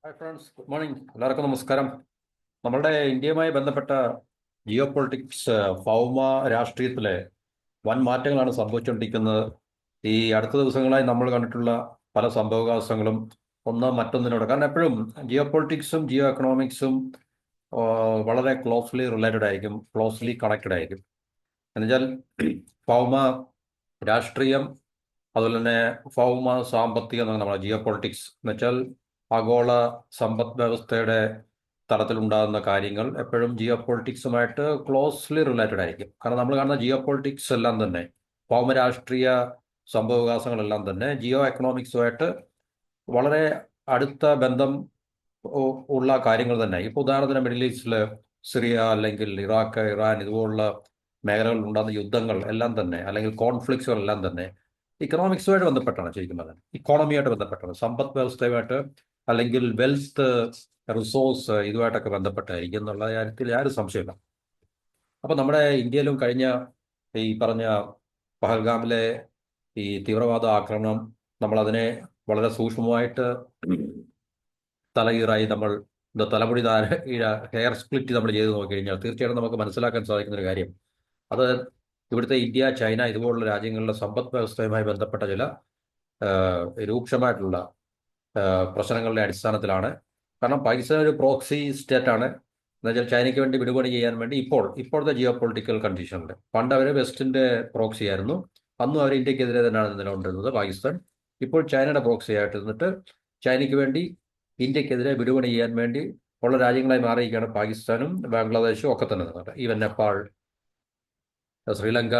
Hi friends, good morning. എല്ലാവർക്കും നമസ്കാരം. നമ്മളുടെ ഇന്ത്യയുമായി ബന്ധപ്പെട്ട ജിയോ പൊളിറ്റിക്സ്, ഭൗമ രാഷ്ട്രീയത്തിലെ വൻ മാറ്റങ്ങളാണ് സംഭവിച്ചുകൊണ്ടിരിക്കുന്നത്. ഈ അടുത്ത ദിവസങ്ങളായി നമ്മൾ കണ്ടിട്ടുള്ള പല സംഭവവികാസങ്ങളും ഒന്ന് മറ്റൊന്നിനോട്, കാരണം എപ്പോഴും ജിയോ പൊളിറ്റിക്സും ജിയോ എക്കണോമിക്സും വളരെ ക്ലോസ്ലി റിലേറ്റഡ് ആയിരിക്കും, ക്ലോസ്ലി കണക്റ്റഡ് ആയിരിക്കും. എന്നുവെച്ചാൽ ഭൗമ രാഷ്ട്രീയം, അതുപോലെ തന്നെ ഭൗമ സാമ്പത്തികം എന്നാണ് നമ്മുടെ ജിയോ പൊളിറ്റിക്സ് എന്ന് വെച്ചാൽ ആഗോള സമ്പദ് വ്യവസ്ഥയുടെ തലത്തിലുണ്ടാകുന്ന കാര്യങ്ങൾ എപ്പോഴും ജിയോ പൊളിറ്റിക്സുമായിട്ട് ക്ലോസ്ലി റിലേറ്റഡ് ആയിരിക്കും. കാരണം നമ്മൾ കാണുന്ന ജിയോ പൊളിറ്റിക്സ് എല്ലാം തന്നെ, ഭൗമരാഷ്ട്രീയ സംഭവവികാസങ്ങളെല്ലാം തന്നെ ജിയോ എക്കണോമിക്സുമായിട്ട് വളരെ അടുത്ത ബന്ധം ഉള്ള കാര്യങ്ങൾ തന്നെ. ഇപ്പോൾ ഉദാഹരണത്തിന് മിഡിൽ ഈസ്റ്റിൽ സിറിയ അല്ലെങ്കിൽ ഇറാഖ്, ഇറാൻ ഇതുപോലുള്ള മേഖലകളിൽ ഉണ്ടാകുന്ന യുദ്ധങ്ങൾ എല്ലാം തന്നെ, അല്ലെങ്കിൽ കോൺഫ്ലിക്ട്സുകൾ എല്ലാം തന്നെ ഇക്കണോമിക്സുമായിട്ട് ബന്ധപ്പെട്ടാണ്. ശരിക്കും പറഞ്ഞാൽ ഇക്കോണമിയായിട്ട് ബന്ധപ്പെട്ടാണ്, സമ്പദ് വ്യവസ്ഥയുമായിട്ട് അല്ലെങ്കിൽ വെൽത്ത് റിസോഴ്സ് ഇതുമായിട്ടൊക്കെ ബന്ധപ്പെട്ടായിരിക്കും എന്നുള്ള കാര്യത്തിൽ യാതൊരു സംശയമില്ല. അപ്പം നമ്മുടെ ഇന്ത്യയിലും കഴിഞ്ഞ ഈ പറഞ്ഞ പഹൽഗാമിലെ ഈ തീവ്രവാദ ആക്രമണം, നമ്മളതിനെ വളരെ സൂക്ഷ്മമായിട്ട് തലകീറായി നമ്മൾ തലമുടി ഹെയർ സ്പ്ലിറ്റ് നമ്മൾ ചെയ്ത് നോക്കിക്കഴിഞ്ഞാൽ തീർച്ചയായിട്ടും നമുക്ക് മനസ്സിലാക്കാൻ സാധിക്കുന്ന ഒരു കാര്യം, അത് ഇവിടുത്തെ ഇന്ത്യ, ചൈന ഇതുപോലുള്ള രാജ്യങ്ങളുടെ സമ്പദ് വ്യവസ്ഥയുമായി ബന്ധപ്പെട്ട ചില രൂക്ഷമായിട്ടുള്ള പ്രശ്നങ്ങളുടെ അടിസ്ഥാനത്തിലാണ്. കാരണം പാകിസ്ഥാൻ ഒരു പ്രോക്സി സ്റ്റേറ്റ് ആണ്. എന്നുവെച്ചാൽ ചൈനയ്ക്ക് വേണ്ടി വിടുപണി ചെയ്യാൻ വേണ്ടി ഇപ്പോഴത്തെ ജിയോ പൊളിറ്റിക്കൽ കണ്ടീഷനിൽ, പണ്ട് അവർ വെസ്റ്റിന്റെ പ്രോക്സി ആയിരുന്നു, അന്നും അവർ ഇന്ത്യക്കെതിരെ തന്നെയാണ് നിലകൊണ്ടിരുന്നത് പാകിസ്ഥാൻ. ഇപ്പോൾ ചൈനയുടെ പ്രോക്സി ആയിട്ട് നിന്നിട്ട് ചൈനയ്ക്ക് വേണ്ടി ഇന്ത്യക്കെതിരെ വിടുപണി ചെയ്യാൻ വേണ്ടി ഉള്ള രാജ്യങ്ങളായി മാറിയിരിക്കുകയാണ് പാകിസ്ഥാനും ബംഗ്ലാദേശും ഒക്കെ തന്നെ നിന്നിട്ട്. ഈവൻ നേപ്പാൾ, ശ്രീലങ്ക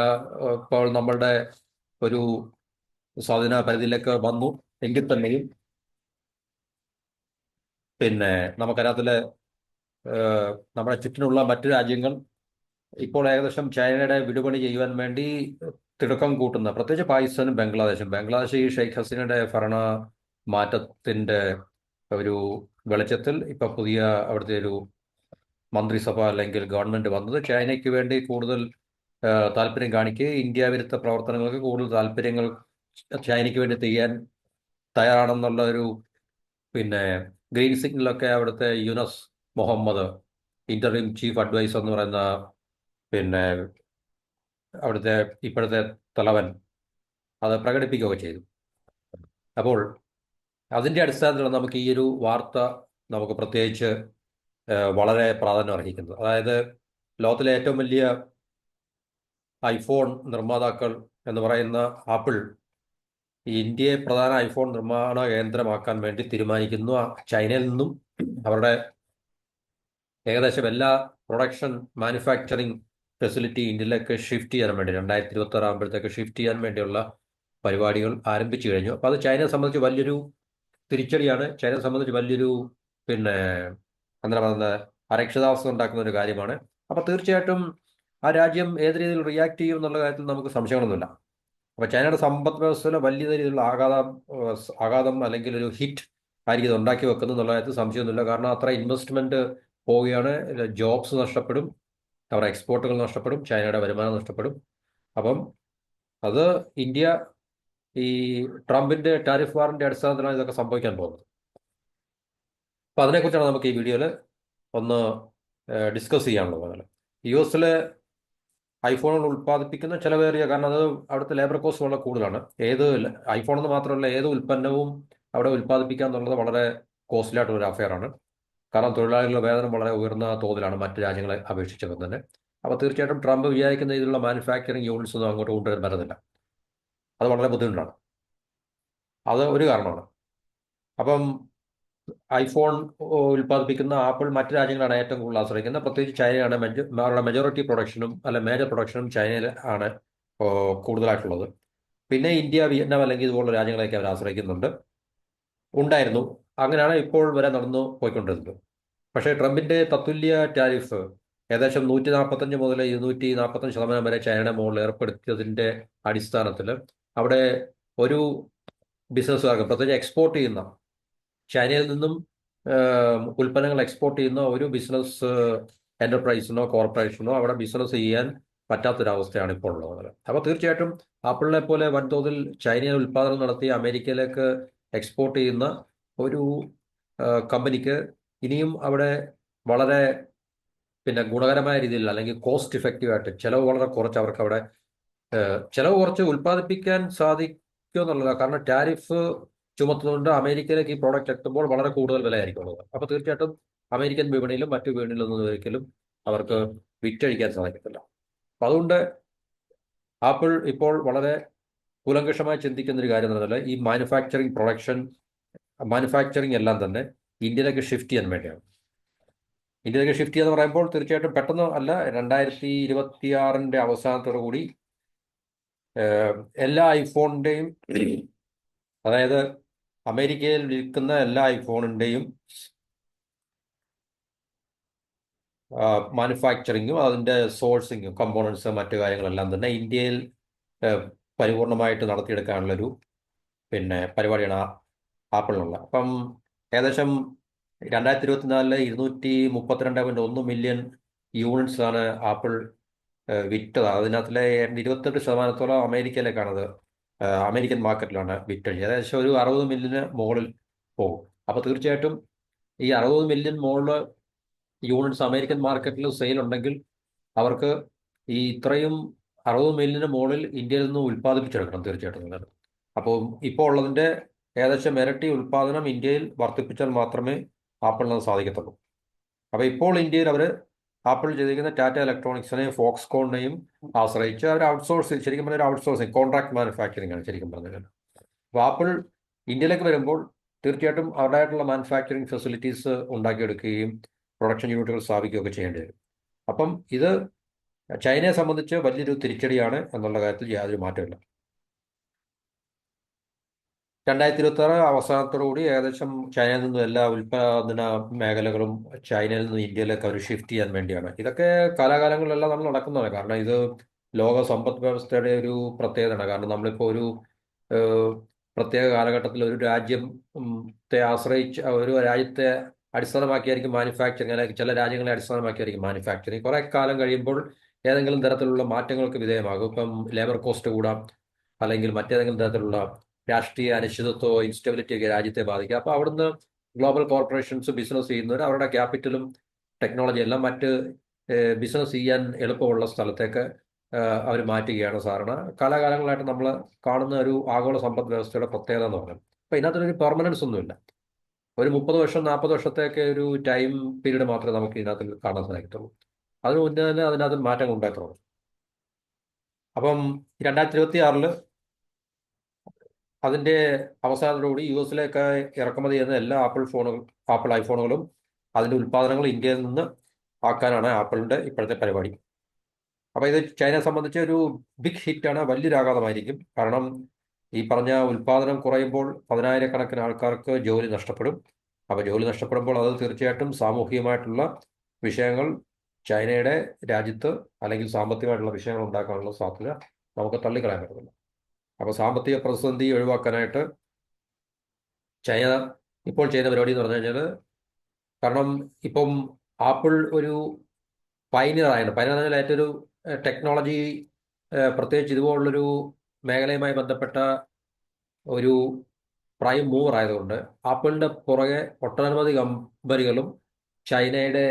ഇപ്പോൾ നമ്മളുടെ ഒരു സ്വാധീന പരിധിയിലേക്ക് വന്നു എങ്കിൽ തന്നെയും പിന്നെ നമുക്കതിനകത്തില് നമ്മുടെ ചുറ്റിനുള്ള മറ്റു രാജ്യങ്ങൾ ഇപ്പോൾ ഏകദേശം ചൈനയുടെ വിടുപണി ചെയ്യുവാൻ വേണ്ടി തിടുക്കം കൂട്ടുന്ന, പ്രത്യേകിച്ച് പാകിസ്ഥാനും ബംഗ്ലാദേശ് ഈ ഷെയ്ഖ് ഹസീനയുടെ ഭരണ മാറ്റത്തിന്റെ ഒരു വെളിച്ചത്തിൽ ഇപ്പൊ പുതിയ അവിടുത്തെ ഒരു മന്ത്രിസഭ അല്ലെങ്കിൽ ഗവൺമെന്റ് വന്നത് ചൈനയ്ക്ക് വേണ്ടി കൂടുതൽ താല്പര്യം കാണിക്കുകയും ഇന്ത്യ വിരുദ്ധ പ്രവർത്തനങ്ങൾക്ക് കൂടുതൽ താല്പര്യങ്ങൾ ചൈനയ്ക്ക് വേണ്ടി ചെയ്യാൻ തയ്യാറാണെന്നുള്ള ഒരു പിന്നെ ഗ്രീൻ സിഗ്നലൊക്കെ അവിടുത്തെ Yunus Muhammad, interim chief adviser എന്ന് പറയുന്ന പിന്നെ അവിടുത്തെ ഇപ്പോഴത്തെ തലവൻ, അത് പ്രകടിപ്പിക്കുകയൊക്കെ ചെയ്തു. അപ്പോൾ അതിൻ്റെ അടിസ്ഥാനത്തിലാണ് നമുക്ക് ഈ ഒരു വാർത്ത നമുക്ക് പ്രത്യേകിച്ച് വളരെ പ്രാധാന്യം അർഹിക്കുന്നത്. അതായത് ലോകത്തിലെ ഏറ്റവും വലിയ ഐഫോൺ നിർമ്മാതാക്കൾ എന്ന് പറയുന്ന ആപ്പിൾ ഇന്ത്യയെ പ്രധാന ഐഫോൺ നിർമ്മാണ കേന്ദ്രമാക്കാൻ വേണ്ടി തീരുമാനിക്കുന്നു. ചൈനയിൽ നിന്നും അവരുടെ ഏകദേശം എല്ലാ പ്രൊഡക്ഷൻ മാനുഫാക്ചറിങ് ഫെസിലിറ്റി ഇന്ത്യയിലേക്ക് ഷിഫ്റ്റ് ചെയ്യാൻ വേണ്ടി 2026 ആകുമ്പോഴത്തേക്ക് ഷിഫ്റ്റ് ചെയ്യാൻ വേണ്ടിയുള്ള പരിപാടികൾ ആരംഭിച്ചു കഴിഞ്ഞു. അപ്പോൾ അത് ചൈനയെ സംബന്ധിച്ച് വലിയൊരു തിരിച്ചടിയാണ്. ചൈനയെ സംബന്ധിച്ച് വലിയൊരു പിന്നെ എന്താ പറയുന്നത്, അരക്ഷിതാവസ്ഥ ഉണ്ടാക്കുന്ന ഒരു കാര്യമാണ്. അപ്പോൾ തീർച്ചയായിട്ടും ആ രാജ്യം ഏത് രീതിയിൽ റിയാക്ട് ചെയ്യും എന്നുള്ള കാര്യത്തിൽ നമുക്ക് സംശയങ്ങളൊന്നുമില്ല. അപ്പോൾ ചൈനയുടെ സമ്പദ് വ്യവസ്ഥയിൽ വലിയ രീതിയിലുള്ള ആഘാതം അല്ലെങ്കിൽ ഒരു ഹിറ്റ് ആയിരിക്കും ഇത് ഉണ്ടാക്കി വെക്കുന്നത് എന്നുള്ള കാര്യത്തിൽ സംശയമൊന്നുമില്ല. കാരണം അത്ര ഇൻവെസ്റ്റ്മെന്റ് പോവുകയാണ്, ജോബ്സ് നഷ്ടപ്പെടും, അവരുടെ എക്സ്പോർട്ടുകൾ നഷ്ടപ്പെടും, ചൈനയുടെ വരുമാനം നഷ്ടപ്പെടും. അപ്പം അത് ഇന്ത്യ ഈ ട്രംപിന്റെ ടാരിഫ് വാറിന്റെ അടിസ്ഥാനത്തിലാണ് ഇതൊക്കെ സംഭവിക്കാൻ പോകുന്നത്. അപ്പം അതിനെക്കുറിച്ചാണ് നമുക്ക് ഈ വീഡിയോയിൽ ഒന്ന് ഡിസ്കസ് ചെയ്യാനുള്ളത്. US ഐഫോണുകൾ ഉൽപ്പാദിപ്പിക്കുന്ന ചിലവേറിയ, കാരണം അത് അവിടുത്തെ ലേബർ കോസ്റ്റ് വളരെ കൂടുതലാണ്. ഐഫോൺ എന്ന് മാത്രമല്ല ഏത് ഉൽപ്പന്നവും അവിടെ ഉൽപ്പാദിപ്പിക്കുക എന്നുള്ളത് വളരെ കോസ്റ്റ്ലി ആയിട്ടുള്ള ഒരു അഫെയറാണ്. കാരണം തൊഴിലാളികളുടെ വേതനം വളരെ ഉയർന്ന തോതിലാണ് മറ്റ് രാജ്യങ്ങളെ അപേക്ഷിച്ചത് തന്നെ. അപ്പോൾ തീർച്ചയായിട്ടും ട്രംപ് വിചാരിക്കുന്ന ഇതിലുള്ള മാനുഫാക്ചറിങ് യൂണിറ്റ്സ് ഒന്നും അങ്ങോട്ട് കൊണ്ടുവരാൻ പറ്റുന്നില്ല. അത് വളരെ ബുദ്ധിമുട്ടാണ്. അത് ഒരു കാരണമാണ്. അപ്പം ഐഫോൺ ഉൽപ്പാദിപ്പിക്കുന്ന ആപ്പിൾ മറ്റ് രാജ്യങ്ങളാണ് ഏറ്റവും കൂടുതൽ ആശ്രയിക്കുന്നത്. പ്രത്യേകിച്ച് ചൈനയാണ് അവരുടെ മെജോറിറ്റി പ്രൊഡക്ഷനും മേജർ പ്രൊഡക്ഷനും ചൈനയിൽ ആണ് കൂടുതലായിട്ടുള്ളത്. പിന്നെ ഇന്ത്യ, വിയറ്റ്നാം അല്ലെങ്കിൽ ഇതുപോലുള്ള രാജ്യങ്ങളെയൊക്കെ അവർ ആശ്രയിക്കുന്നുണ്ട്, ഉണ്ടായിരുന്നു. അങ്ങനെയാണ് ഇപ്പോൾ വരെ നടന്നു പോയിക്കൊണ്ടിരുന്നത്. പക്ഷേ ട്രംപിന്റെ തത്തുല്യ ടാരിഫ് ഏകദേശം 145 മുതൽ 245% വരെ ചൈനയുടെ മുകളിൽ ഏർപ്പെടുത്തിയതിന്റെ അടിസ്ഥാനത്തിൽ അവിടെ ഒരു ബിസിനസ്സുകാർക്ക്, പ്രത്യേകിച്ച് എക്സ്പോർട്ട് ചെയ്യുന്ന, ചൈനയിൽ നിന്നും ഉൽപ്പന്നങ്ങൾ എക്സ്പോർട്ട് ചെയ്യുന്ന ഒരു ബിസിനസ് എന്റർപ്രൈസിനോ കോർപ്പറേഷനോ അവിടെ ബിസിനസ് ചെയ്യാൻ പറ്റാത്തൊരവസ്ഥയാണ് ഇപ്പോൾ ഉള്ളത്. അപ്പോൾ തീർച്ചയായിട്ടും ആപ്പിളിനെ പോലെ വൻതോതിൽ ചൈനയിൽ ഉൽപ്പാദനം നടത്തി അമേരിക്കയിലേക്ക് എക്സ്പോർട്ട് ചെയ്യുന്ന ഒരു കമ്പനിക്ക് ഇനിയും അവിടെ വളരെ പിന്നെ ഗുണകരമായ രീതിയിൽ അല്ലെങ്കിൽ കോസ്റ്റ് ഇഫക്റ്റീവായിട്ട് ചിലവ് വളരെ കുറച്ച് അവർക്ക് അവിടെ ചിലവ് കുറച്ച് ഉൽപ്പാദിപ്പിക്കാൻ സാധിക്കും എന്നുള്ളതാണ്. കാരണം ടാരിഫ് ചുമത്തുന്നുണ്ട് അമേരിക്കയിലേക്ക് ഈ പ്രോഡക്റ്റ് എത്തുമ്പോൾ വളരെ കൂടുതൽ വിലയായിരിക്കും ഉള്ളത്. അപ്പോൾ തീർച്ചയായിട്ടും അമേരിക്കൻ വിപണിയിലും മറ്റു വിപണിയിലൊന്നും ഒരിക്കലും അവർക്ക് വിറ്റഴിക്കാൻ സാധിക്കത്തില്ല. അപ്പം അതുകൊണ്ട് ആപ്പിൾ ഇപ്പോൾ വളരെ കൂലങ്കഷമായി ചിന്തിക്കുന്ന ഒരു കാര്യം എന്ന് പറഞ്ഞാൽ ഈ മാനുഫാക്ചറിങ് എല്ലാം തന്നെ ഇന്ത്യയിലേക്ക് ഷിഫ്റ്റ് ചെയ്യാൻ വേണ്ടിയാണ്. ഇന്ത്യയിലേക്ക് ഷിഫ്റ്റ് ചെയ്യുക എന്ന് പറയുമ്പോൾ തീർച്ചയായിട്ടും പെട്ടെന്ന് അല്ല, 2026 അവസാനത്തോടു കൂടി എല്ലാ ഐഫോണിൻ്റെയും, അതായത് അമേരിക്കയിൽ വിൽക്കുന്ന എല്ലാ ഐഫോണിൻ്റെയും മാനുഫാക്ചറിങ്ങും അതിൻ്റെ സോഴ്സിങ്ങും കമ്പോണൻസ് മറ്റു കാര്യങ്ങളെല്ലാം തന്നെ ഇന്ത്യയിൽ പരിപൂർണമായിട്ട് നടത്തിയെടുക്കാനുള്ളൊരു പരിപാടിയാണ് ആപ്പിളിനുള്ള. അപ്പം ഏകദേശം 2024 232.1 മില്യൺ യൂണിറ്റ്സ് ആണ് ആപ്പിൾ വിറ്റത്. അതിനകത്തിലെ 28% അമേരിക്കയിലേക്കാണത്, അമേരിക്കൻ മാർക്കറ്റിലാണ് വിറ്റഴിഞ്ഞത്. ഏകദേശം ഒരു 60 മില്യന് മുകളിൽ പോകും. അപ്പോൾ തീർച്ചയായിട്ടും ഈ 60 മില്യൺ മുകളിൽ യൂണിറ്റ്സ് അമേരിക്കൻ മാർക്കറ്റിൽ സെയിൽ ഉണ്ടെങ്കിൽ അവർക്ക് ഈ ഇത്രയും 60 മില്യന് മുകളിൽ ഇന്ത്യയിൽ നിന്ന് ഉൽപ്പാദിപ്പിച്ചെടുക്കണം തീർച്ചയായിട്ടും. അപ്പോൾ ഇപ്പോൾ ഉള്ളതിൻ്റെ ഏകദേശം ഇരട്ടി ഉൽപ്പാദനം ഇന്ത്യയിൽ വർദ്ധിപ്പിച്ചാൽ മാത്രമേ ആപ്പിളിന് സാധിക്കത്തുള്ളൂ. അപ്പോൾ ഇപ്പോൾ ഇന്ത്യയിൽ അവർ ആപ്പിൾ ചെയ്തിരിക്കുന്ന ടാറ്റ ഇലക്ട്രോണിക്സിനെയും ഫോക്സ്കോണിനെയും ആശ്രയിച്ച് അവർ ശരിക്കും പറഞ്ഞാൽ ഔട്ട്സോഴ്സിങ് കോൺട്രാക്ട് മാനുഫാക്ചറിങ് ആണ് ശരിക്കും പറഞ്ഞത്. അപ്പോൾ ആപ്പിൾ ഇന്ത്യയിലേക്ക് വരുമ്പോൾ തീർച്ചയായിട്ടും അവരുടേതായിട്ടുള്ള മാനുഫാക്ചറിങ് ഫെസിലിറ്റീസ് ഉണ്ടാക്കിയെടുക്കുകയും പ്രൊഡക്ഷൻ യൂണിറ്റുകൾ സ്ഥാപിക്കുകയൊക്കെ ചെയ്യേണ്ടി വരും. അപ്പം ഇത് ചൈനയെ സംബന്ധിച്ച് വലിയൊരു തിരിച്ചടിയാണ് എന്നുള്ള കാര്യത്തിൽ യാതൊരു മാറ്റമില്ല. 2026 അവസാനത്തോടുകൂടി ഏകദേശം ചൈനയിൽ നിന്നും എല്ലാ ഉൽപ്പാദന മേഖലകളും ചൈനയിൽ നിന്ന് ഇന്ത്യയിലേക്ക് അവർ ഷിഫ്റ്റ് ചെയ്യാൻ വേണ്ടിയാണ്. ഇതൊക്കെ കാലാകാലങ്ങളിലെല്ലാം നമ്മൾ നടക്കുന്നതാണ്. കാരണം ഇത് ലോക സമ്പദ് വ്യവസ്ഥയുടെ ഒരു പ്രത്യേകതയാണ്. കാരണം നമ്മളിപ്പോൾ ഒരു പ്രത്യേക കാലഘട്ടത്തിൽ ഒരു രാജ്യത്തെ ആശ്രയിച്ച് ഒരു രാജ്യത്തെ അടിസ്ഥാനമാക്കിയായിരിക്കും മാനുഫാക്ചറിങ്, അല്ലെങ്കിൽ ചില രാജ്യങ്ങളെ അടിസ്ഥാനമാക്കിയായിരിക്കും മാനുഫാക്ചറിങ്. കുറേ കാലം കഴിയുമ്പോൾ ഏതെങ്കിലും തരത്തിലുള്ള മാറ്റങ്ങൾക്ക് വിധേയമാകും. ഇപ്പം ലേബർ കോസ്റ്റ് കൂടാം, അല്ലെങ്കിൽ മറ്റേതെങ്കിലും തരത്തിലുള്ള രാഷ്ട്രീയ അനിശ്ചിതത്വമോ ഇൻസ്റ്റബിലിറ്റി ഒക്കെ രാജ്യത്തെ ബാധിക്കുക. അപ്പോൾ അവിടുന്ന് ഗ്ലോബൽ കോർപ്പറേഷൻസ് ബിസിനസ് ചെയ്യുന്നവർ അവരുടെ ക്യാപിറ്റലും ടെക്നോളജി എല്ലാം മറ്റ് ബിസിനസ് ചെയ്യാൻ എളുപ്പമുള്ള സ്ഥലത്തേക്ക് അവർ മാറ്റുകയാണ് സാധാരണ. കാലാകാലങ്ങളായിട്ട് നമ്മൾ കാണുന്ന ഒരു ആഗോള സമ്പദ് വ്യവസ്ഥയുടെ പ്രത്യേകത എന്ന് പറയുന്നത്. അപ്പോൾ ഇതിനകത്തൊരു പെർമനൻസ് ഒന്നുമില്ല. ഒരു 30 വർഷം 40 വർഷത്തേക്ക് ഒരു ടൈം പീരീഡ് മാത്രമേ നമുക്ക് ഇതിനകത്ത് കാണാൻ സാധിക്കത്തുള്ളൂ. അതിന് മുന്നേ തന്നെ അതിനകത്ത് മാറ്റങ്ങൾ ഉണ്ടായിട്ടുള്ളൂ. അപ്പം 2026 അതിൻ്റെ അവസാനത്തോടുകൂടി US ഇറക്കുമതി ചെയ്യുന്ന എല്ലാ ആപ്പിൾ ഐഫോണുകളും അതിൻ്റെ ഉൽപ്പാദനങ്ങൾ ഇന്ത്യയിൽ നിന്ന് ആക്കാനാണ് ആപ്പിളിൻ്റെ ഇപ്പോഴത്തെ പരിപാടി. അപ്പോൾ ഇത് ചൈനയെ സംബന്ധിച്ച് ഒരു ബിഗ് ഹിറ്റാണ്, വലിയൊരു ആഘാതമായിരിക്കും. കാരണം ഈ പറഞ്ഞ ഉൽപ്പാദനം കുറയുമ്പോൾ 10,000-കണക്കിന് ആൾക്കാർക്ക് ജോലി നഷ്ടപ്പെടും. അപ്പോൾ ജോലി നഷ്ടപ്പെടുമ്പോൾ അത് തീർച്ചയായിട്ടും സാമൂഹികമായിട്ടുള്ള വിഷയങ്ങൾ ചൈനയുടെ രാജ്യത്ത് അല്ലെങ്കിൽ സാമ്പത്തികമായിട്ടുള്ള വിഷയങ്ങൾ ഉണ്ടാക്കാനുള്ള സാധ്യത നമുക്ക് തള്ളിക്കളയാൻ പറ്റുന്നില്ല. അപ്പോൾ സാമ്പത്തിക പ്രതിസന്ധി ഒഴിവാക്കാനായിട്ട് ചൈന ഇപ്പോൾ ചെയ്യുന്ന പരിപാടി എന്ന് പറഞ്ഞു കഴിഞ്ഞാൽ, കാരണം ഇപ്പം ആപ്പിൾ ഒരു പൈനിയറാണ്. പൈനിയർ ഏറ്റവും ഒരു ടെക്നോളജി, പ്രത്യേകിച്ച് ഇതുപോലുള്ളൊരു മേഖലയുമായി ബന്ധപ്പെട്ട ഒരു പ്രൈം മൂവർ ആയതുകൊണ്ട് ആപ്പിളിൻ്റെ പുറകെ ഒട്ടനവധി കമ്പനികളും ചൈനയുടെ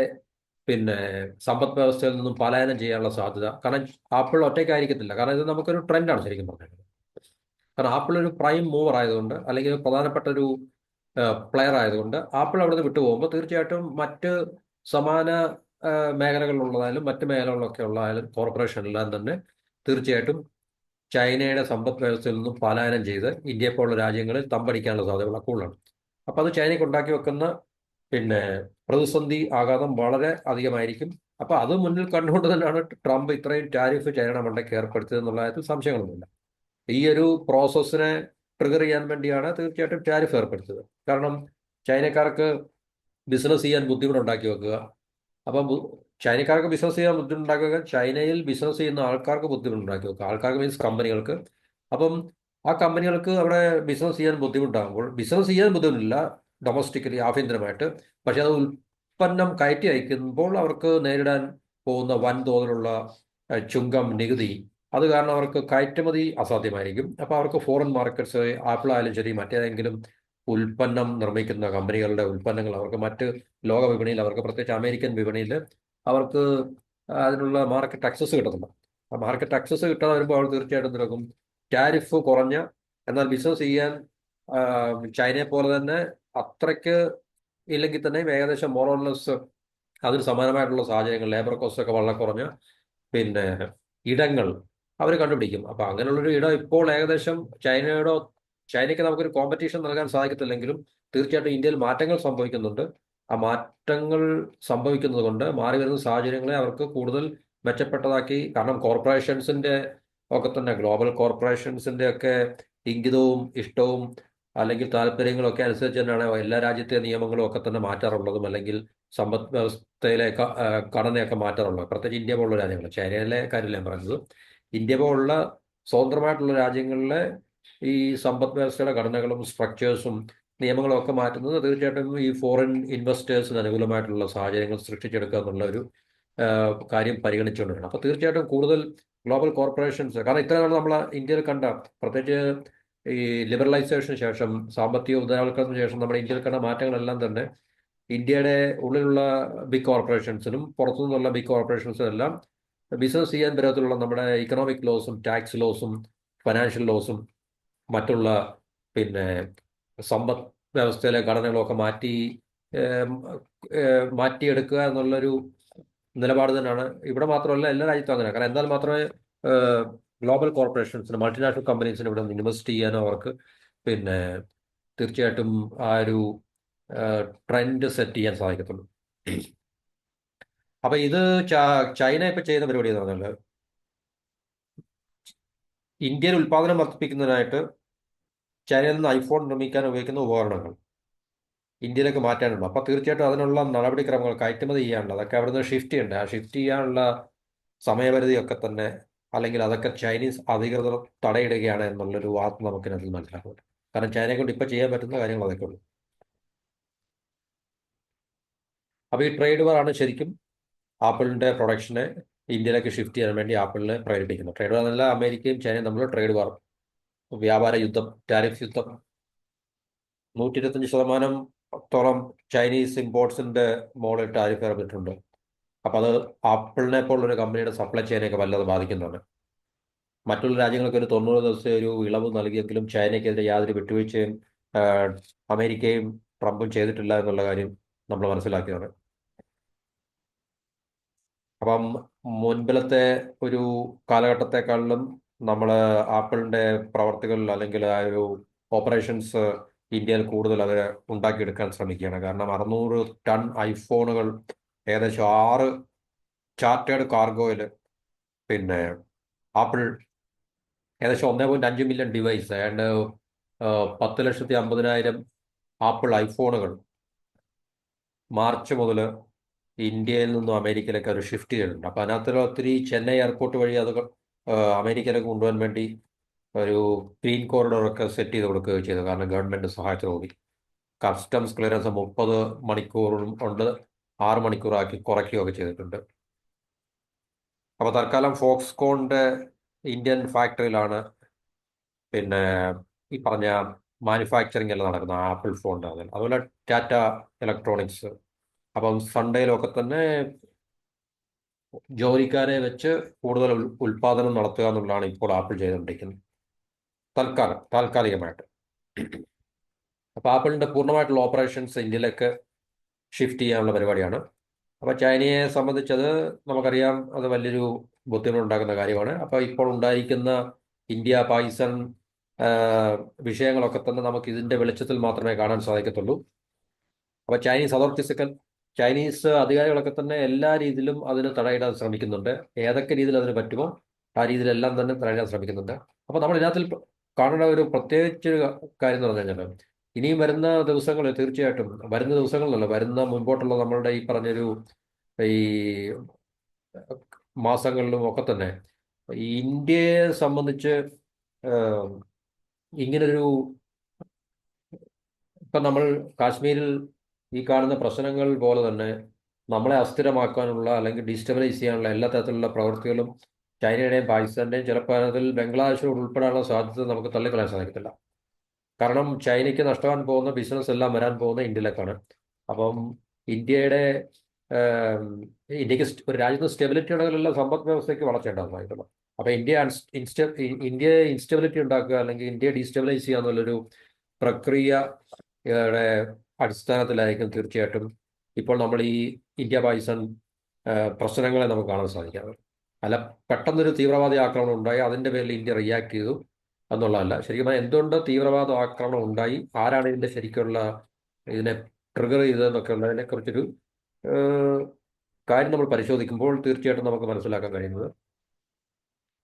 സമ്പദ് വ്യവസ്ഥയിൽ നിന്നും പലായനം ചെയ്യാനുള്ള സാധ്യത. കാരണം ആപ്പിൾ ഒറ്റയ്ക്കായിരിക്കത്തില്ല. കാരണം ഇത് നമുക്കൊരു ട്രെൻഡാണ് ശരിക്കും പറഞ്ഞത്. കാരണം ആപ്പിൾ ഒരു പ്രൈം മൂവർ ആയതുകൊണ്ട്, അല്ലെങ്കിൽ പ്രധാനപ്പെട്ട ഒരു പ്ലെയർ ആയതുകൊണ്ട് ആപ്പിൾ അവിടെ നിന്ന് വിട്ടുപോകുമ്പോൾ തീർച്ചയായിട്ടും മറ്റ് സമാന മേഖലകളിലുള്ളതായാലും മറ്റ് മേഖലകളിലൊക്കെ ഉള്ളതായാലും കോർപ്പറേഷനെല്ലാം തന്നെ തീർച്ചയായിട്ടും ചൈനയുടെ സമ്പദ് വ്യവസ്ഥയിൽ നിന്നും പലായനം ചെയ്ത് ഇന്ത്യയെ പോലുള്ള രാജ്യങ്ങളിൽ തമ്പടിക്കാനുള്ള സാധ്യതകൾ കൂടുതലാണ്. അപ്പോൾ അത് ചൈനയ്ക്ക് ഉണ്ടാക്കി വെക്കുന്ന പ്രതിസന്ധി ആഘാതം വളരെ അധികമായിരിക്കും. അപ്പോൾ അത് മുന്നിൽ കണ്ടുകൊണ്ട് തന്നെയാണ് ട്രംപ് ഇത്രയും ടാരിഫ് ചൈനയുടെ മണ്ടയ്ക്ക് ഏർപ്പെടുത്തിയത് എന്നുള്ള കാര്യത്തിൽ സംശയങ്ങളൊന്നുമില്ല. ഈ ഒരു പ്രോസസ്സിനെ ട്രിഗർ ചെയ്യാൻ വേണ്ടിയാണ് തീർച്ചയായിട്ടും ടാരിഫ് ഏർപ്പെടുത്തിയത്. കാരണം ചൈനക്കാർക്ക് ബിസിനസ് ചെയ്യാൻ ബുദ്ധിമുട്ടുണ്ടാക്കി വെക്കുക. അപ്പം ചൈനക്കാർക്ക് ബിസിനസ് ചെയ്യാൻ ബുദ്ധിമുട്ടുണ്ടാക്കി വെക്കുക, ചൈനയിൽ ബിസിനസ് ചെയ്യുന്ന ആൾക്കാർക്ക് ബുദ്ധിമുട്ടുണ്ടാക്കി വെക്കുക. ആൾക്കാർക്ക് മീൻസ് കമ്പനികൾക്ക്. അപ്പം ആ കമ്പനികൾക്ക് അവിടെ ബിസിനസ് ചെയ്യാൻ ബുദ്ധിമുട്ടാകുമ്പോൾ, ബിസിനസ് ചെയ്യാൻ ബുദ്ധിമുട്ടില്ല ഡൊമസ്റ്റിക്കലി ആഭ്യന്തരമായിട്ട്, പക്ഷെ അത് ഉൽപ്പന്നം കയറ്റി അയക്കുമ്പോൾ അവർക്ക് നേരിടാൻ പോകുന്ന വൻതോതിലുള്ള ചുങ്കം, നികുതി, അത് കാരണം അവർക്ക് കയറ്റുമതി അസാധ്യമായിരിക്കും. അപ്പോൾ അവർക്ക് ഫോറിൻ മാർക്കറ്റ്സ്, ആപ്പിൾ ആയാലും ശരി മറ്റേതെങ്കിലും ഉൽപ്പന്നം നിർമ്മിക്കുന്ന കമ്പനികളുടെ ഉൽപ്പന്നങ്ങൾ അവർക്ക് മറ്റ് ലോക വിപണിയിൽ, അവർക്ക് പ്രത്യേകിച്ച് അമേരിക്കൻ വിപണിയിൽ അവർക്ക് അതിനുള്ള മാർക്കറ്റ് ആക്സസ് കിട്ടുന്നില്ല. ആ മാർക്കറ്റ് ആക്സസ് കിട്ടാതെ വരുമ്പോൾ അവർ തീർച്ചയായിട്ടും തിരക്കും ടാരിഫ് കുറഞ്ഞ, എന്നാൽ ബിസിനസ് ചെയ്യാൻ ചൈനയെ പോലെ തന്നെ അത്രയ്ക്ക് ഇല്ലെങ്കിൽ തന്നെയും ഏകദേശം മോറോർലെസ് അതിന് സമാനമായിട്ടുള്ള സാഹചര്യങ്ങൾ, ലേബർ കോസ്റ്റ് ഒക്കെ വളരെ കുറഞ്ഞ പിന്നെ ഇടങ്ങൾ അവർ കണ്ടുപിടിക്കും. അപ്പൊ അങ്ങനെയുള്ളൊരു ഇടം ഇപ്പോൾ ഏകദേശം ചൈനയ്ക്ക് നമുക്കൊരു കോമ്പറ്റീഷൻ നൽകാൻ സാധിക്കത്തില്ലെങ്കിലും തീർച്ചയായിട്ടും ഇന്ത്യയിൽ മാറ്റങ്ങൾ സംഭവിക്കുന്നുണ്ട്. ആ മാറ്റങ്ങൾ സംഭവിക്കുന്നത് കൊണ്ട് മാറി വരുന്ന സാഹചര്യങ്ങളെ അവർക്ക് കൂടുതൽ മെച്ചപ്പെട്ടതാക്കി. കാരണം കോർപ്പറേഷൻസിന്റെ ഒക്കെ തന്നെ, ഗ്ലോബൽ കോർപ്പറേഷൻസിന്റെ ഒക്കെ ഇംഗിതവും ഇഷ്ടവും അല്ലെങ്കിൽ താല്പര്യങ്ങളും ഒക്കെ അനുസരിച്ച് തന്നെയാണ് എല്ലാ രാജ്യത്തെ നിയമങ്ങളും ഒക്കെ തന്നെ മാറ്റാറുള്ളതും, അല്ലെങ്കിൽ സമ്പദ് വ്യവസ്ഥയിലെ ഘടനയൊക്കെ മാറ്റാറുള്ളത്. പ്രത്യേകിച്ച് ഇന്ത്യ പോലുള്ള രാജ്യങ്ങൾ, ചൈനയിലെ കാര്യമില്ല ഞാൻ പറയുന്നത്. ഇന്ത്യ പോലുള്ള സ്വതന്ത്രമായിട്ടുള്ള രാജ്യങ്ങളിലെ ഈ സമ്പദ് വ്യവസ്ഥയുടെ ഘടനകളും സ്ട്രക്ചേഴ്സും നിയമങ്ങളും ഒക്കെ മാറ്റുന്നത് തീർച്ചയായിട്ടും ഈ ഫോറിൻ ഇൻവെസ്റ്റേഴ്സിന് അനുകൂലമായിട്ടുള്ള സാഹചര്യങ്ങൾ സൃഷ്ടിച്ചെടുക്കുക എന്നുള്ള ഒരു കാര്യം പരിഗണിച്ചുകൊണ്ട് വേണം. അപ്പോൾ തീർച്ചയായിട്ടും കൂടുതൽ ഗ്ലോബൽ കോർപ്പറേഷൻസ്, കാരണം ഇത്രയാണ് നമ്മൾ ഇന്ത്യയിൽ കണ്ട, പ്രത്യേകിച്ച് ഈ ലിബറലൈസേഷന് ശേഷം, സാമ്പത്തിക ഉദാരവൽക്കരണത്തിന് ശേഷം നമ്മുടെ ഇന്ത്യയിൽ കണ്ട മാറ്റങ്ങളെല്ലാം തന്നെ ഇന്ത്യയുടെ ഉള്ളിലുള്ള ബിഗ് കോർപ്പറേഷൻസിനും പുറത്തു നിന്നുള്ള ബിഗ് കോർപ്പറേഷൻസിനും എല്ലാം ബിസിനസ് ചെയ്യാൻ പറ്റത്തുള്ള നമ്മുടെ ഇക്കണോമിക് ലോസും ടാക്സ് ലോസും ഫിനാൻഷ്യൽ ലോസും മറ്റുള്ള പിന്നെ സമ്പദ് വ്യവസ്ഥയിലെ ഘടനകളൊക്കെ മാറ്റിയെടുക്കുക എന്നുള്ളൊരു നിലപാട് തന്നെയാണ് ഇവിടെ മാത്രമല്ല എല്ലാ രാജ്യത്തും അങ്ങനെ. കാരണം എന്നാൽ മാത്രമേ ഗ്ലോബൽ കോർപ്പറേഷൻസിന്, മൾട്ടിനാഷണൽ കമ്പനീസിന് ഇവിടെ ഇൻവെസ്റ്റ് ചെയ്യാനോ അവർക്ക് പിന്നെ തീർച്ചയായിട്ടും ആ ഒരു ട്രെൻഡ് സെറ്റ് ചെയ്യാൻ സാധിക്കത്തുള്ളൂ. അപ്പൊ ഇത് ചൈന ഇപ്പൊ ചെയ്യുന്ന പരിപാടി എന്ന് പറഞ്ഞാൽ ഇന്ത്യയിൽ ഉൽപാദനം വർദ്ധിപ്പിക്കുന്നതിനായിട്ട് ചൈനയിൽ നിന്ന് ഐഫോൺ നിർമ്മിക്കാൻ ഉപയോഗിക്കുന്ന ഉപകരണങ്ങൾ ഇന്ത്യയിലേക്ക് മാറ്റാനുണ്ട്. അപ്പൊ തീർച്ചയായിട്ടും അതിനുള്ള നടപടിക്രമങ്ങൾ, കയറ്റുമതി ചെയ്യാനുള്ള, അതൊക്കെ അവിടെ നിന്ന് ഷിഫ്റ്റ് ചെയ്യണ്ടേ. ആ ഷിഫ്റ്റ് ചെയ്യാനുള്ള സമയപരിധിയൊക്കെ തന്നെ, അല്ലെങ്കിൽ അതൊക്കെ ചൈനീസ് അധികൃതർ തടയിടുകയാണ് എന്നുള്ളൊരു വാർത്ത നമുക്കിനകത്ത് മനസ്സിലാക്കുന്നുണ്ട്. കാരണം ചൈനയെ കൊണ്ട് ഇപ്പൊ ചെയ്യാൻ പറ്റുന്ന കാര്യങ്ങൾ അതൊക്കെ ഉള്ളൂ. അപ്പൊ ഈ ട്രേഡ് വാറാണ് ശരിക്കും ആപ്പിളിന്റെ പ്രൊഡക്ഷനെ ഇന്ത്യയിലേക്ക് ഷിഫ്റ്റ് ചെയ്യാൻ വേണ്ടി ആപ്പിളിനെ പ്രേരിപ്പിക്കുന്നത്. ട്രേഡ് വാർ എന്നല്ല, അമേരിക്കയും ചൈനയും തമ്മിലുള്ള ട്രേഡ് വാർ, വ്യാപാര യുദ്ധം, ടാരിഫ് യുദ്ധം. 125%-ഓളം ചൈനീസ് ഇമ്പോർട്ട്സിന്റെ മുകളിൽ ടാരിഫ് ഏർപ്പെട്ടിട്ടുണ്ട്. അപ്പൊ അത് ആപ്പിളിനെ പോലുള്ളൊരു കമ്പനിയുടെ സപ്ലൈ ചെയിനെയൊക്കെ വല്ലാതെ ബാധിക്കുന്നതാണ്. മറ്റുള്ള രാജ്യങ്ങൾക്ക് ഒരു 90 ദിവസം ഒരു ഇളവ് നൽകിയെങ്കിലും ചൈനയ്ക്കെതിരെ യാതൊരു വിട്ടുവീഴ്ചയും അമേരിക്കയും ട്രംപും ചെയ്തിട്ടില്ല എന്നുള്ള കാര്യം നമ്മൾ മനസ്സിലാക്കിയതാണ്. അപ്പം മുൻപിലത്തെ ഒരു കാലഘട്ടത്തെക്കാളിലും നമ്മൾ ആപ്പിളിന്റെ പ്രവർത്തികൾ അല്ലെങ്കിൽ ആ ഒരു ഓപ്പറേഷൻസ് ഇന്ത്യയിൽ കൂടുതൽ അത് ഉണ്ടാക്കിയെടുക്കാൻ ശ്രമിക്കുകയാണ്. കാരണം 600 ടൺ ഐഫോണുകൾ ഏകദേശം 6 ചാർട്ടേഡ് കാർഗോയിൽ പിന്നെ ആപ്പിൾ ഏകദേശം 1.5 മില്യൺ ഡിവൈസ് ഏതാണ്ട് 10,50,000 ആപ്പിൾ ഐഫോണുകൾ മാർച്ച് മുതൽ ഇന്ത്യയിൽ നിന്നും അമേരിക്കയിലേക്ക് അവർ ഷിഫ്റ്റ് ചെയ്തിട്ടുണ്ട്. അപ്പൊ അതിനകത്ത് ഒത്തിരി ചെന്നൈ എയർപോർട്ട് വഴി അത് അമേരിക്കയിലേക്ക് കൊണ്ടുപോകാൻ വേണ്ടി ഒരു ഗ്രീൻ കോറിഡോറൊക്കെ സെറ്റ് ചെയ്ത് കൊടുക്കുകയും ചെയ്തു. കാരണം ഗവൺമെന്റ് സഹായത്തോടുകൂടി കസ്റ്റംസ് ക്ലിയറൻസ് 30 മണിക്കൂറും കൊണ്ട് 6 മണിക്കൂറാക്കി കുറയ്ക്കുകയൊക്കെ ചെയ്തിട്ടുണ്ട്. അപ്പൊ തൽക്കാലം ഫോക്സ്കോണിന്റെ ഇന്ത്യൻ ഫാക്ടറിയിലാണ് പിന്നെ ഈ പറഞ്ഞ മാനുഫാക്ചറിങ് എല്ലാം നടക്കുന്നത്, ആപ്പിൾ ഫോണിന്റെ. അതുപോലെ ടാറ്റ ഇലക്ട്രോണിക്സ്. അപ്പം സൺഡേയിലൊക്കെ തന്നെ ജോലിക്കാരെ വെച്ച് കൂടുതൽ ഉൽപാദനം നടത്തുക എന്നുള്ളതാണ് ഇപ്പോൾ ആപ്പിൾ ചെയ്തുകൊണ്ടിരിക്കുന്നത് താൽക്കാലികമായിട്ട്. അപ്പൊ ആപ്പിളിന്റെ പൂർണ്ണമായിട്ടുള്ള ഓപ്പറേഷൻസ് ഇന്ത്യയിലേക്ക് ഷിഫ്റ്റ് ചെയ്യാനുള്ള പരിപാടിയാണ്. അപ്പൊ ചൈനയെ സംബന്ധിച്ചത് നമുക്കറിയാം, അത് വലിയൊരു ബുദ്ധിമുട്ടുണ്ടാക്കുന്ന കാര്യമാണ്. അപ്പൊ ഇപ്പോൾ ഉണ്ടായിരിക്കുന്ന ഇന്ത്യ പാകിസ്ഥാൻ വിഷയങ്ങളൊക്കെ തന്നെ നമുക്ക് ഇതിന്റെ വെളിച്ചത്തിൽ മാത്രമേ കാണാൻ സാധിക്കത്തുള്ളൂ. അപ്പൊ ചൈനീസ് അധികാരികളൊക്കെ തന്നെ എല്ലാ രീതിയിലും അതിന് തടയിടാൻ ശ്രമിക്കുന്നുണ്ട്. ഏതൊക്കെ രീതിയിൽ അതിന് പറ്റുമോ ആ രീതിയിലെല്ലാം തന്നെ തടയിടാൻ ശ്രമിക്കുന്നുണ്ട്. അപ്പൊ നമ്മൾ ഇതിനകത്തിൽ കാണേണ്ട ഒരു പ്രത്യേകിച്ച് കാര്യം എന്ന് പറഞ്ഞു കഴിഞ്ഞാൽ, ഇനിയും വരുന്ന ദിവസങ്ങളിൽ, തീർച്ചയായിട്ടും വരുന്ന ദിവസങ്ങളിലല്ല, വരുന്ന മുൻപോട്ടുള്ള നമ്മളുടെ ഈ പറഞ്ഞൊരു ഈ മാസങ്ങളിലും ഒക്കെ തന്നെ ഇന്ത്യയെ സംബന്ധിച്ച് ഇങ്ങനൊരു, ഇപ്പം നമ്മൾ കാശ്മീരിൽ ഈ കാണുന്ന പ്രശ്നങ്ങൾ പോലെ തന്നെ നമ്മളെ അസ്ഥിരമാക്കാനുള്ള അല്ലെങ്കിൽ ഡിസ്റ്റബിലൈസ് ചെയ്യാനുള്ള എല്ലാ തരത്തിലുള്ള പ്രവൃത്തികളും ചൈനയുടെയും പാകിസ്ഥാന്റെയും ചിലപ്പോൾ അതിൽ ബംഗ്ലാദേശിലും ഉൾപ്പെടാനുള്ള സാധ്യത നമുക്ക് തള്ളിക്കളയാൻ സാധിക്കത്തില്ല. കാരണം ചൈനയ്ക്ക് നഷ്ടമാൻ പോകുന്ന ബിസിനസ് എല്ലാം വരാൻ പോകുന്ന ഇന്ത്യയിലേക്കാണ്. അപ്പം ഇന്ത്യയുടെ ഏം, ഇന്ത്യക്ക് ഒരു രാജ്യത്ത് സ്റ്റെബിലിറ്റി ഉണ്ടെങ്കിലല്ല സമ്പദ് വ്യവസ്ഥയ്ക്ക് വളർച്ചയുണ്ടാകുമായിരുന്നു. അപ്പം ഇന്ത്യ ഇൻസ്റ്റെബിലിറ്റി ഉണ്ടാക്കുക അല്ലെങ്കിൽ ഇന്ത്യയെ ഡീസ്റ്റെബിലൈസ് ചെയ്യുക എന്നുള്ളൊരു പ്രക്രിയയുടെ അടിസ്ഥാനത്തിലായിരിക്കും തീർച്ചയായിട്ടും ഇപ്പോൾ നമ്മൾ ഈ ഇന്ത്യ പാകിസ്ഥാൻ പ്രശ്നങ്ങളെ നമുക്ക് കാണാൻ സാധിക്കാറ്. അല്ല, പെട്ടെന്നൊരു തീവ്രവാദി ആക്രമണം ഉണ്ടായി അതിൻ്റെ പേരിൽ ഇന്ത്യ റിയാക്ട് ചെയ്തു എന്നുള്ളതല്ല. ശരിക്കും പറഞ്ഞാൽ എന്തുകൊണ്ട് തീവ്രവാദ ആക്രമണം ഉണ്ടായി, ആരാണ് ഇതിൻ്റെ ശരിക്കുള്ള ഇതിനെ ട്രിഗർ ചെയ്തതെന്നൊക്കെ ഉള്ളതിനെ കുറിച്ചൊരു ഏഹ്, കാര്യം നമ്മൾ പരിശോധിക്കുമ്പോൾ തീർച്ചയായിട്ടും നമുക്ക് മനസ്സിലാക്കാൻ കഴിയുന്നത്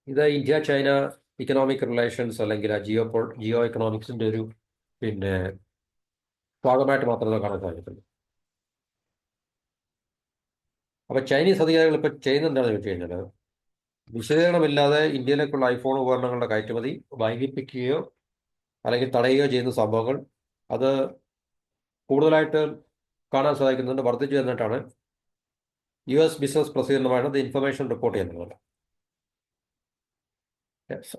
ഇത് ഇന്ത്യ ചൈന ഇക്കണോമിക് റിലേഷൻസ് അല്ലെങ്കിൽ ആ ജിയോ എക്കണോമിക്സിന്റെ ഒരു പിന്നെ ഭാഗമായിട്ട് മാത്രമേ കാണാൻ സാധിക്കുള്ളൂ. അപ്പൊ ചൈനീസ് അധികാരികൾ ഇപ്പൊ ചെയ്യുന്നത് എന്താണെന്ന് ചോദിച്ചു കഴിഞ്ഞാൽ വിശദീകരണമില്ലാതെ ഇന്ത്യയിലേക്കുള്ള ഐഫോൺ ഉപകരണങ്ങളുടെ കയറ്റുമതി വൈകിപ്പിക്കുകയോ അല്ലെങ്കിൽ തടയുകയോ ചെയ്യുന്ന സംഭവങ്ങൾ അത് കൂടുതലായിട്ട് കാണാൻ സാധിക്കുന്നുണ്ട്. വർദ്ധിച്ചു എന്നിട്ടാണ് US ബിസിനസ് പ്രസിദ്ധീകരണമാണ് ദ ഇൻഫർമേഷൻ റിപ്പോർട്ട് ചെയ്യുന്നത്.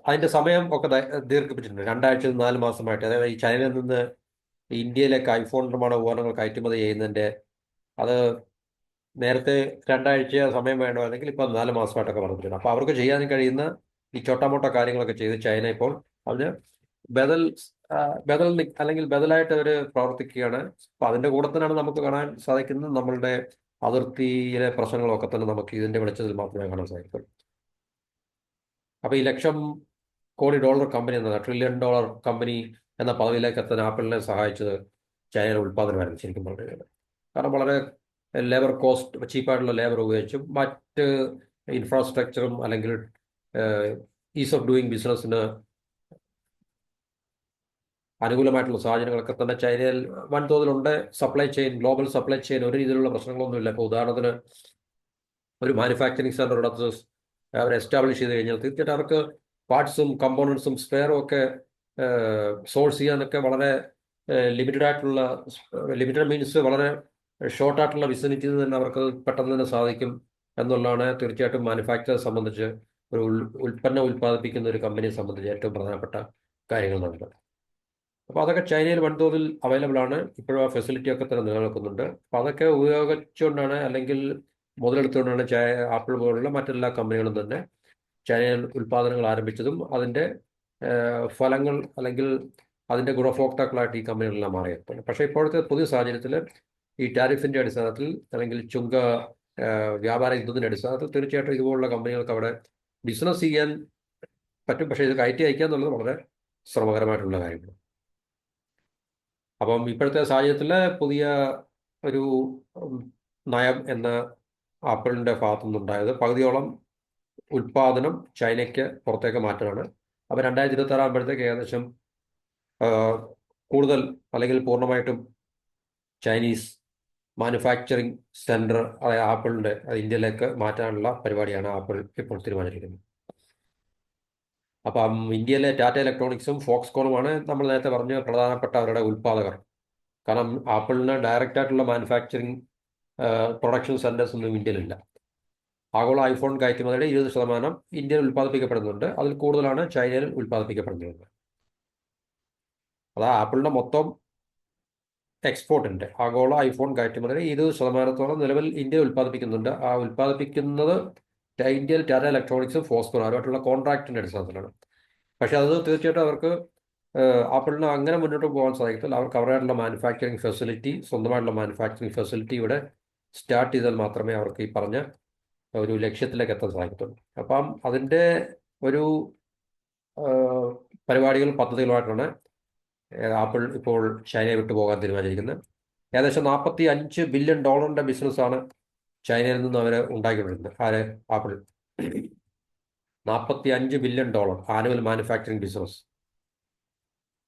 അതിന്റെ സമയം ഒക്കെ ദീർഘിപ്പിച്ചിട്ടുണ്ട്. 2 ആഴ്ച 4 മാസമായിട്ട്. അതായത് ഈ ചൈനയിൽ നിന്ന് ഇന്ത്യയിലേക്ക് ഐഫോൺ നിർമ്മാണ ഉപകരണങ്ങൾ കയറ്റുമതി ചെയ്യുന്നതിന്റെ അത് നേരത്തെ 2 ആഴ്ച സമയം വേണമായിരുന്നെങ്കിൽ ഇപ്പം 4 മാസമായിട്ടൊക്കെ പറഞ്ഞിട്ടുണ്ട്. അപ്പോൾ അവർക്ക് ചെയ്യാൻ കഴിയുന്ന ഈ ചോട്ടാമോട്ട കാര്യങ്ങളൊക്കെ ചെയ്ത് ചൈന ഇപ്പോൾ അതിന് ബദൽ അല്ലെങ്കിൽ ബദലായിട്ട് അവർ പ്രവർത്തിക്കുകയാണ്. അപ്പം അതിന്റെ കൂടെ തന്നെയാണ് നമുക്ക് കാണാൻ സാധിക്കുന്നത് നമ്മളുടെ അതിർത്തിയിലെ പ്രശ്നങ്ങളൊക്കെ തന്നെ നമുക്ക് ഇതിന്റെ വെളിച്ചത്തിൽ മാത്രമേ കാണാൻ സാധിക്കുള്ളൂ. അപ്പോൾ ഈ $1,00,000,000 കമ്പനി എന്ന $1 ട്രില്യൺ കമ്പനി എന്ന പദവിയിലേക്ക് എത്താൻ ആപ്പിളിനെ സഹായിച്ചത് ചൈനയുടെ ഉൽപ്പാദനമായിരുന്നു ശരിക്കും പറഞ്ഞത്. കാരണം വളരെ ലേബർ കോസ്റ്റ് ചീപ്പായിട്ടുള്ള ലേബർ ഉപയോഗിച്ചും മറ്റ് ഇൻഫ്രാസ്ട്രക്ചറും അല്ലെങ്കിൽ ഈസ് ഓഫ് ഡൂയിങ് ബിസിനസ്സിന് അനുകൂലമായിട്ടുള്ള സാഹചര്യങ്ങളൊക്കെ തന്നെ ചൈനയിൽ വൻതോതിലുണ്ട്. ഗ്ലോബൽ സപ്ലൈ ചെയിൻ ഒരു രീതിയിലുള്ള പ്രശ്നങ്ങളൊന്നുമില്ല. ഇപ്പോൾ ഉദാഹരണത്തിന് ഒരു മാനുഫാക്ചറിങ് സെന്റർ എടുത്ത് അവർ എസ്റ്റാബ്ലിഷ് ചെയ്ത് കഴിഞ്ഞാൽ തീർച്ചയായിട്ടും അവർക്ക് പാർട്സും കമ്പോണൻസും സ്പെയറും ഒക്കെ സോഴ്സ് ചെയ്യാനൊക്കെ വളരെ ലിമിറ്റഡ് മീൻസ് വളരെ ഷോർട്ടായിട്ടുള്ള വിസിനിറ്റിയിൽ തന്നെ അവർക്ക് പെട്ടെന്ന് തന്നെ സാധിക്കും എന്നുള്ളതാണ് തീർച്ചയായിട്ടും മാനുഫാക്ചറെ സംബന്ധിച്ച് ഒരു ഉൽപ്പന്നം ഉൽപ്പാദിപ്പിക്കുന്ന ഒരു കമ്പനിയെ സംബന്ധിച്ച് ഏറ്റവും പ്രധാനപ്പെട്ട കാര്യങ്ങൾ നടക്കുന്നത്. അപ്പോൾ അതൊക്കെ ചൈനയിൽ വൻതോതിൽ അവൈലബിൾ ആണ്. ഇപ്പോഴും ആ ഫെസിലിറ്റി ഒക്കെ തന്നെ നിലനിൽക്കുന്നുണ്ട്. അപ്പോൾ അതൊക്കെ ഉപയോഗിച്ചുകൊണ്ടാണ് അല്ലെങ്കിൽ മുതലെടുത്തുകൊണ്ടാണ് ആപ്പിൾ പോലുള്ള മറ്റെല്ലാ കമ്പനികളും തന്നെ ചൈനയിൽ ഉൽപ്പാദനങ്ങൾ ആരംഭിച്ചതും അതിൻ്റെ ഫലങ്ങൾ അല്ലെങ്കിൽ അതിൻ്റെ ഗുണഭോക്താക്കളായിട്ട് ഈ കമ്പനികളെല്ലാം മാറിയത്. പക്ഷേ ഇപ്പോഴത്തെ പുതിയ സാഹചര്യത്തിൽ ഈ ടാരിഫിൻ്റെ അടിസ്ഥാനത്തിൽ അല്ലെങ്കിൽ വ്യാപാര യുദ്ധത്തിൻ്റെ അടിസ്ഥാനത്തിൽ തീർച്ചയായിട്ടും ഇതുപോലുള്ള കമ്പനികൾക്ക് അവിടെ ബിസിനസ് ചെയ്യാൻ പറ്റും. പക്ഷേ ഇത് കയറ്റി അയക്കുക എന്നുള്ളത് വളരെ ശ്രമകരമായിട്ടുള്ള കാര്യമാണ്. അപ്പം ഇപ്പോഴത്തെ സാഹചര്യത്തിൽ പുതിയ ഒരു നയം എന്ന ആപ്പിളിൻ്റെ ഭാഗത്തു നിന്നുണ്ടായത് പകുതിയോളം ഉൽപ്പാദനം ചൈനയ്ക്ക് പുറത്തേക്ക് മാറ്റാനാണ്. അപ്പോൾ 2026 ആകുമ്പോഴത്തേക്ക് ഏകദേശം കൂടുതൽ അല്ലെങ്കിൽ പൂർണ്ണമായിട്ടും ചൈനീസ് മാനുഫാക്ചറിങ് സെൻറ്റർ അതായത് ആപ്പിളിൻ്റെ ഇന്ത്യയിലേക്ക് മാറ്റാനുള്ള പരിപാടിയാണ് ആപ്പിൾ ഇപ്പോൾ തീരുമാനിച്ചിരിക്കുന്നത്. അപ്പം ഇന്ത്യയിലെ ടാറ്റ ഇലക്ട്രോണിക്സും ഫോക്സ്കോണുമാണ് നമ്മൾ നേരത്തെ പറഞ്ഞ പ്രധാനപ്പെട്ട അവരുടെ ഉൽപ്പാദകർ. കാരണം ആപ്പിളിന് ഡയറക്റ്റ് ആയിട്ടുള്ള മാനുഫാക്ചറിങ് പ്രൊഡക്ഷൻ സെൻറ്റേഴ്സ് ഒന്നും ഇന്ത്യയിലില്ല. ആഗോള ഐഫോൺ കയറ്റുമതിയുടെ 20% ഇന്ത്യയിൽ ഉൽപ്പാദിപ്പിക്കപ്പെടുന്നുണ്ട്. അതിൽ കൂടുതലാണ് ചൈനയിൽ ഉൽപ്പാദിപ്പിക്കപ്പെടുന്നത്. അതാ ആപ്പിളിൻ്റെ മൊത്തം എക്സ്പോർട്ടിൻ്റെ ആഗോള ഐഫോൺ കയറ്റുമതിയുടെ 20% നിലവിൽ ഇന്ത്യ ഉൽപ്പാദിപ്പിക്കുന്നുണ്ട്. ആ ഉൽപ്പാദിപ്പിക്കുന്നത് ഇന്ത്യയിൽ ടാറ്റ ഇലക്ട്രോണിക്സും ഫോക്സ്കോൺ അവരുമായിട്ടുള്ള കോൺട്രാക്റ്റിൻ്റെ അടിസ്ഥാനത്തിലാണ്. പക്ഷേ അത് തീർച്ചയായിട്ടും അവർക്ക് ആപ്പിളിന് അങ്ങനെ മുന്നോട്ട് പോകാൻ സാധിക്കത്തില്ല. അവർക്ക് അവരുടെയുള്ള മാനുഫാക്ചറിങ് ഫെസിലിറ്റി സ്വന്തമായിട്ടുള്ള മാനുഫാക്ചറിങ് ഫെസിലിറ്റി ഇവിടെ സ്റ്റാർട്ട് ചെയ്താൽ മാത്രമേ അവർക്ക് ഈ പറഞ്ഞ ഒരു ലക്ഷ്യത്തിലേക്ക് എത്താൻ സാധിക്കത്തുള്ളൂ. അപ്പം അതിൻ്റെ ഒരു പദ്ധതികളുമായിട്ടാണ് ആപ്പിൾ ഇപ്പോൾ ചൈനയെ വിട്ടു പോകാൻ തീരുമാനിച്ചിരിക്കുന്നത്. ഏകദേശം $45 ബില്യൺ ബിസിനസ്സാണ് ചൈനയിൽ നിന്ന് അവർ ഉണ്ടാക്കിക്കൊണ്ടിരുന്നത്. Apple $45 billion annual manufacturing business.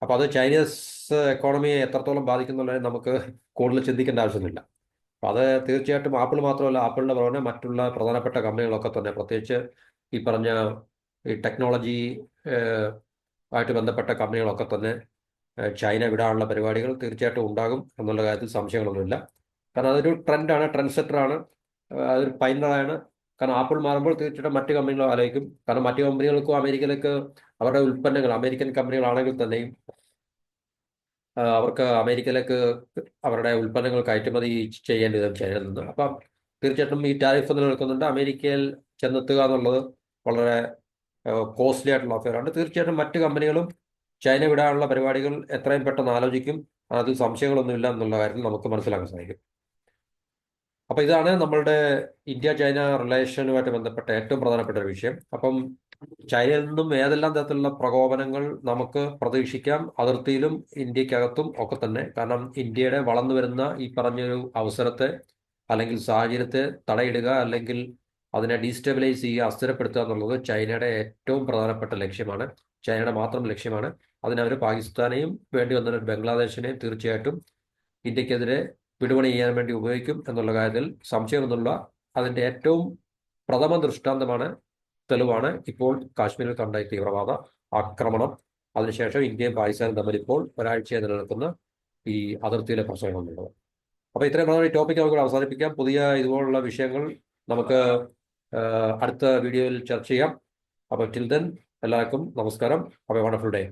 അപ്പോൾ അത് ചൈനീസ് എക്കോണമിയെ എത്രത്തോളം ബാധിക്കുന്നുള്ളത് നമുക്ക് കൂടുതൽ ചിന്തിക്കേണ്ട ആവശ്യമൊന്നുമില്ല. അപ്പോൾ അത് തീർച്ചയായിട്ടും ആപ്പിൾ മാത്രമല്ല, ആപ്പിളിൻ്റെ പുറമെ മറ്റുള്ള പ്രധാനപ്പെട്ട കമ്പനികളൊക്കെ തന്നെ പ്രത്യേകിച്ച് ഈ പറഞ്ഞ ഈ ടെക്നോളജി ആയിട്ട് ബന്ധപ്പെട്ട കമ്പനികളൊക്കെ തന്നെ ചൈന വിടാനുള്ള പരിപാടികൾ തീർച്ചയായിട്ടും ഉണ്ടാകും എന്നുള്ള കാര്യത്തിൽ സംശയങ്ങളൊന്നുമില്ല. കാരണം അതൊരു ട്രെൻഡ് സെറ്ററാണ്, അതൊരു പൈനറാണ്. കാരണം ആപ്പിൾ മാറുമ്പോൾ തീർച്ചയായിട്ടും മറ്റ് കമ്പനികൾ ആലോചിക്കും. കാരണം മറ്റ് കമ്പനികൾക്കും അമേരിക്കയിലേക്ക് അവരുടെ ഉൽപ്പന്നങ്ങൾ അമേരിക്കൻ കമ്പനികളാണെങ്കിൽ തന്നെയും അവർക്ക് അമേരിക്കയിലേക്ക് അവരുടെ ഉൽപ്പന്നങ്ങൾ കയറ്റുമതി ചെയ്യേണ്ടി വരും ചൈനയിൽ നിന്ന്. അപ്പം തീർച്ചയായിട്ടും ഈ ടാരിഫ് നിലനിൽക്കുന്നുണ്ട്. അമേരിക്കയിൽ ചെന്നെത്തുക എന്നുള്ളത് വളരെ കോസ്റ്റ്ലി ആയിട്ടുള്ള അഫെയറാണ്. തീർച്ചയായിട്ടും മറ്റ് കമ്പനികളും ചൈന വിടാനുള്ള പരിപാടികൾ എത്രയും പെട്ടെന്ന് ആലോചിക്കും. അതിൽ സംശയങ്ങളൊന്നുമില്ല എന്നുള്ള കാര്യത്തിൽ നമുക്ക് മനസ്സിലാക്കാൻ സാധിക്കും. അപ്പം ഇതാണ് നമ്മളുടെ ഇന്ത്യ ചൈന റിലേഷനുമായിട്ട് ബന്ധപ്പെട്ട ഏറ്റവും പ്രധാനപ്പെട്ട ഒരു വിഷയം. അപ്പം ചൈനയിൽ നിന്നും ഏതെല്ലാം തരത്തിലുള്ള പ്രകോപനങ്ങൾ നമുക്ക് പ്രതീക്ഷിക്കാം, അതിർത്തിയിലും ഇന്ത്യക്കകത്തും ഒക്കെ തന്നെ. കാരണം ഇന്ത്യയുടെ വളർന്നു വരുന്ന ഈ പറഞ്ഞൊരു അവസരത്തെ അല്ലെങ്കിൽ സാഹചര്യത്തെ തടയിടുക, അല്ലെങ്കിൽ അതിനെ ഡീസ്റ്റെബിലൈസ് ചെയ്യുക, അസ്ഥിരപ്പെടുത്തുക എന്നുള്ളത് ചൈനയുടെ ഏറ്റവും പ്രധാനപ്പെട്ട ലക്ഷ്യമാണ്. ചൈനയുടെ മാത്രം ലക്ഷ്യമാണ്. അതിനവർ പാകിസ്ഥാനെയും വേണ്ടി വന്ന ബംഗ്ലാദേശിനെയും തീർച്ചയായിട്ടും ഇന്ത്യക്കെതിരെ വിടുപണി ചെയ്യാൻ വേണ്ടി ഉപയോഗിക്കും എന്നുള്ള കാര്യത്തിൽ സംശയമൊന്നുമില്ല. അതിൻ്റെ ഏറ്റവും പ്രഥമ ദൃഷ്ടാന്തമാണ്, തെളിവാണ് ഇപ്പോൾ കാശ്മീരിൽ കണ്ട ഈ തീവ്രവാദ ആക്രമണം. അതിനുശേഷം ഇന്ത്യയും പാകിസ്ഥാനും തമ്മിൽ ഇപ്പോൾ ഒരാഴ്ചയായി നിലനിൽക്കുന്ന ഈ അതിർത്തിയിലെ പ്രശ്നങ്ങൾ എന്നുള്ളത്. അപ്പോൾ ഇത്രയും പ്രധാന ടോപ്പിക് നമുക്ക് അവസാനിപ്പിക്കാം. പുതിയ ഇതുപോലുള്ള വിഷയങ്ങൾ നമുക്ക് അടുത്ത വീഡിയോയിൽ ചർച്ച ചെയ്യാം. അപ്പോൾ ടിൽ ദെൻ എല്ലാവർക്കും നമസ്കാരം. Have A wonderful day.